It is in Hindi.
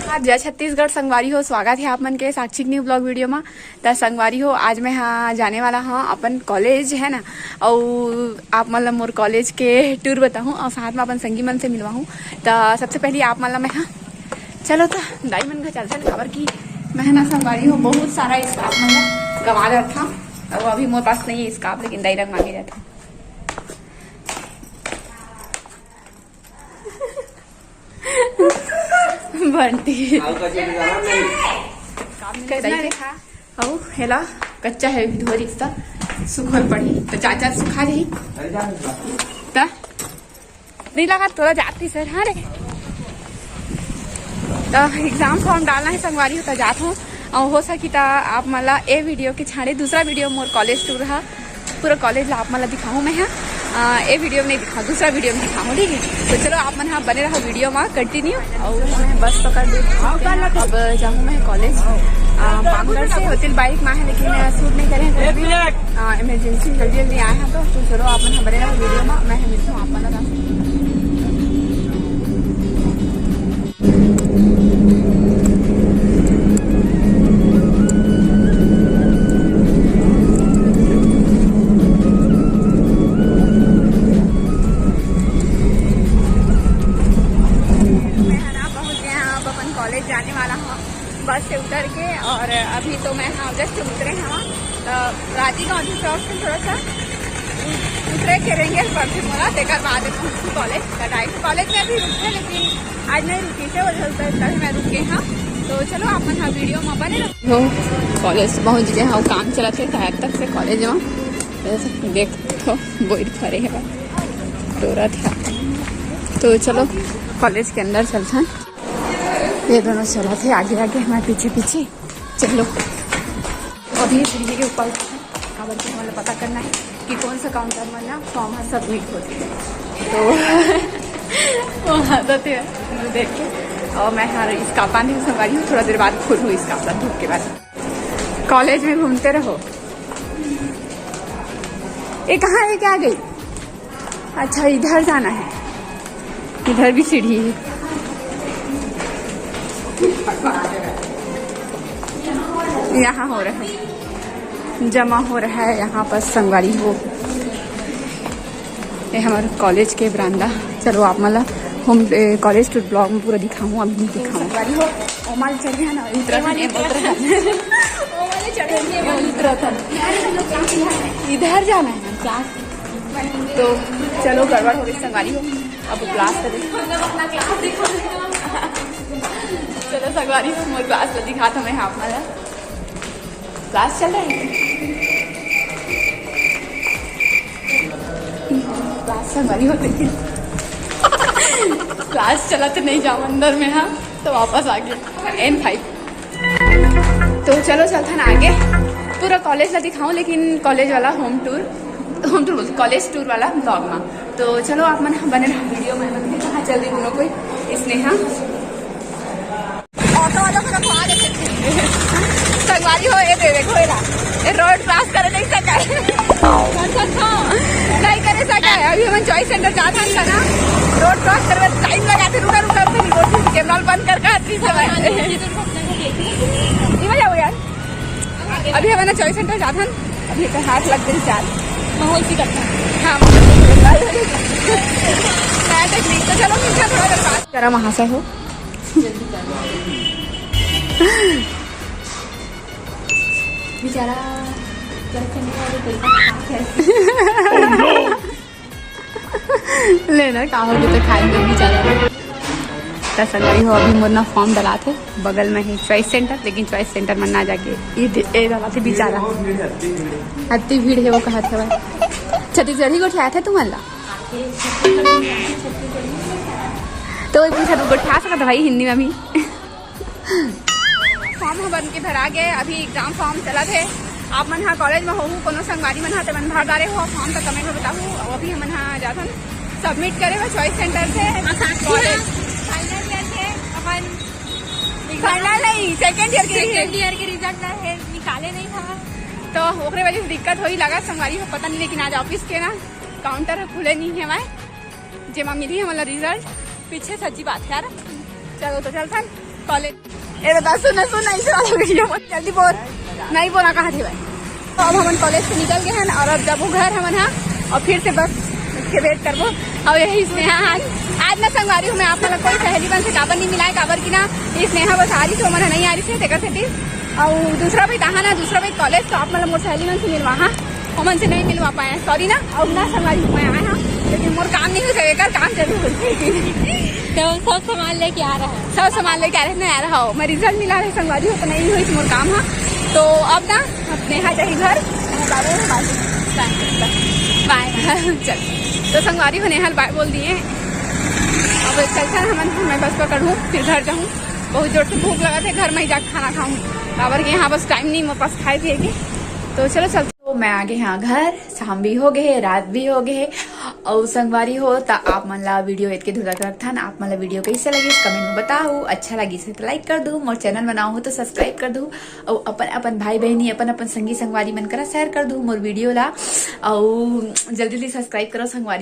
जय छत्तीसगढ़ संगवारी हो, स्वागत है आप मन के साक्षी न्यू ब्लॉग वीडियो में। तो संगवारी हो, आज मैं हाँ जाने वाला हाँ अपन कॉलेज है ना, और आप मतलब मोर कॉलेज के टूर बताऊँ और साथ में अपन संगी मन से मिलवा हूँ। तो सबसे पहले आप मतलब मैं हाँ चलो तो दाई मन का चलते खबर की मैं ना संगवारी हो बहुत सारा स्काफ मतलब गंवा रखा और अभी मोर पास नहीं है स्काफ, लेकिन दाई रंग मांगे रहता। बंटी हेला कच्चा है धोरी सुखर पड़ी तो चाचा सुखा रही नहीं लगा थोड़ा जाती सर। हाँ रे तो एग्जाम फॉर्म डालना है संगवारी हो तो जात हूँ और हो सकी तो आप मला ए वीडियो के छाड़े दूसरा वीडियो मोर कॉलेज टूर रहा पूरा कॉलेज ला आप मला दिखाऊँ मैं हाँ ए वीडियो में नहीं दिखाऊँ दूसरा वीडियो में दिखाऊँ, ठीक है। तो चलो आप मन हाँ बने रहा वीडियो में कंटिन्यू। और मैं बस पकड़ ली अब जाऊँ मैं कॉलेज बांगड़ से होटल बाइक में है, लेकिन शूट नहीं करें कुछ भी इमरजेंसी जल्दी जल्दी आए हैं। तो चलो आप मन हाँ बने रहा वीडियो में मैं मिलता हूँ आप मन। जाने वाला हूँ बस से उतर के, और अभी तो मैं हाँ जस्ट उतरे हैं तो राजी गांधी चौक से थोड़ा सा उतरे करेंगे परसों मोला देकर बाद कॉलेज कॉलेज में अभी रुके, लेकिन आज नहीं रुकी थे वजह मैं रुके हाँ। तो चलो आप हाँ वीडियो में बने रहो। कॉलेज पहुँच गए हाँ, काम चला थे टायर तक से कॉलेज में देख तो बोर्ड खड़े है डोरा था। तो चलो कॉलेज के अंदर चलते हैं, ये दोनों चला थे आगे आगे हमारे पीछे पीछे। चलो अभी सीढ़ी के ऊपर खबर के मतलब पता करना है कि कौन सा काउंटर में ना फॉर्म सबमिट होती है। तो वहाँ तो थे देख के और मैं हाँ इसका पानी में संभाली हूँ, थोड़ा देर बाद खुद हूँ इसका सब धूप के बाद। कॉलेज में घूमते रहो। ये कहाँ है क्या गई? अच्छा इधर जाना है, इधर भी सीढ़ी है। यहाँ हो रहा है जमा हो रहा है यहाँ पर संगवारी हो, ये हमारे कॉलेज के बरामदा। चलो आप मतलब हम कॉलेज टूर ब्लॉग में पूरा दिखाऊँ, अभी नहीं दिखाऊँ। संगवारी हो ओमाल चढ़े हैं ना उत्तराखंड इधर जाना है क्लास। तो चलो गड़बड़ हो गई संगवारी हो, अब क्लास करें। चलो संगवारी मोर क्लास तो दिखा था मैं हाँ हमारा क्लास चल रहा है। क्लास संगवारी हो लेकिन क्लास चला तो नहीं जाऊँ अंदर में हाँ, तो वापस आ गया N5। तो चलो चलता ना आगे पूरा कॉलेज ला दिखाऊँ, लेकिन कॉलेज वाला होम टूर कॉलेज टूर वाला ब्लॉग में। तो चलो आप मन बने रहा वीडियो में कहाँ चल रही दोनों कोई इसने हाँ ऑटो वालों को रखवा देते संगवारी हो। ये देखो ये रोड क्रॉस करे नहीं सका नहीं करे सका है। अभी हम चॉइस सेंटर जाते हैं ना, रोड क्रॉस करवे टाइम लगाते रुका रुका रोड कैमरा बंद करके जाओ यार। अभी हम चॉइस सेंटर जाते हैं, अभी तो हाथ लग गई चार माहौल की करता है हाँ टेक्निक। तो चलो मिलता थोड़ा देर बात करा वहाँ से हो बेचारा लेना कहाँ तो खाएंगे बेचारा। संगवारी हो अभी मोरना फॉर्म डला थे बगल में ही चॉइस सेंटर, लेकिन चॉइस सेंटर में ना जाके ये डला थे बेचारा अति भीड़ है। वो कहा था छत्तीसगढ़ी को उठाया था तुम्हारा तो वही पूछा तुमको उठा सका था भाई हिंदी में भी। फॉर्म बन के भरा गए, अभी एग्जाम फॉर्म चला थे। आप मन हाँ कॉलेज में हो कोनो संगवारी मन हाँ तो मन भर डाले हो फॉर्म तो कमेंट में बताओ। और अभी हम हाँ जाता सबमिट करे हुआ चॉइस सेंटर से कॉलेज फाइनल नहीं सेकेंड ईयर के रिजल्ट है निकाले नहीं था, तो ओकरे वजह से दिक्कत हुई लगा संगवारी हो पता नहीं। लेकिन आज ऑफिस के ना काउंटर खुले नहीं है हमारे जेमा मिली हमारा रिजल्ट पीछे सच्ची बात है यार। चलो तो चलता कॉलेज ए बता सुन ऐसे वाला वीडियो मत जल्दी बोल नहीं बोला कहा थी भाई। तो अब हम कॉलेज से निकल गए हैं और अब जब वो घर हमन है और फिर से बस उसके वेट करबो। और यही स्नेहा आज मैं संगवारी हूँ मैं आप लोग कोई सहेली बन से काबर नहीं मिलाए काबर की ना ये स्नेहा बस आ रही थी मन नहीं आ रही थी तेकर से और दूसरा भाई कहा ना दूसरा भाई कॉलेज तो आप मतलब मोर सहेली मन से मिलवा हाँ और मन से नहीं मिलवा पाए सॉरी ना और ना संगवारी मैं आए हाँ लेकिन मोर काम नहीं हो सकेगा काम जरूर तो सब सामान लेके आ रहा है सब सामान लेके आ रहे नहीं आ रहा हो मैं रिजल्ट मिला रहे संगवारी हो तो नहीं हुई मोर काम हाँ। तो अब ना स्नेहा जाही घर बाय चल तो संगवारी हो नेहल बाय बोल दिए अब चलता मैं बस पकड़ूँ फिर घर जाऊँ बहुत जोर से भूख लगा थे घर में ही जाकर खाना खाऊँ काबर के यहाँ बस टाइम नहीं मेरे पास खाए पिए की तो चलो चलते। तो मैं आ गए यहाँ घर शाम भी हो गए रात भी हो गए और संगवारी हो तो आप मन ला वीडियो इतके धुरा रखा ना आप मन ला वीडियो कैसे लगी कमेंट में बताओ अच्छा लगी से तो लाइक कर दूँ और चैनल बनाओ हो तो सब्सक्राइब कर दूँ और अपन भाई बहनी अपन संगी संगवारी मन करा शेयर कर दूँ मोर वीडियो ला और जल्दी जल्दी सब्सक्राइब करो संगवारी।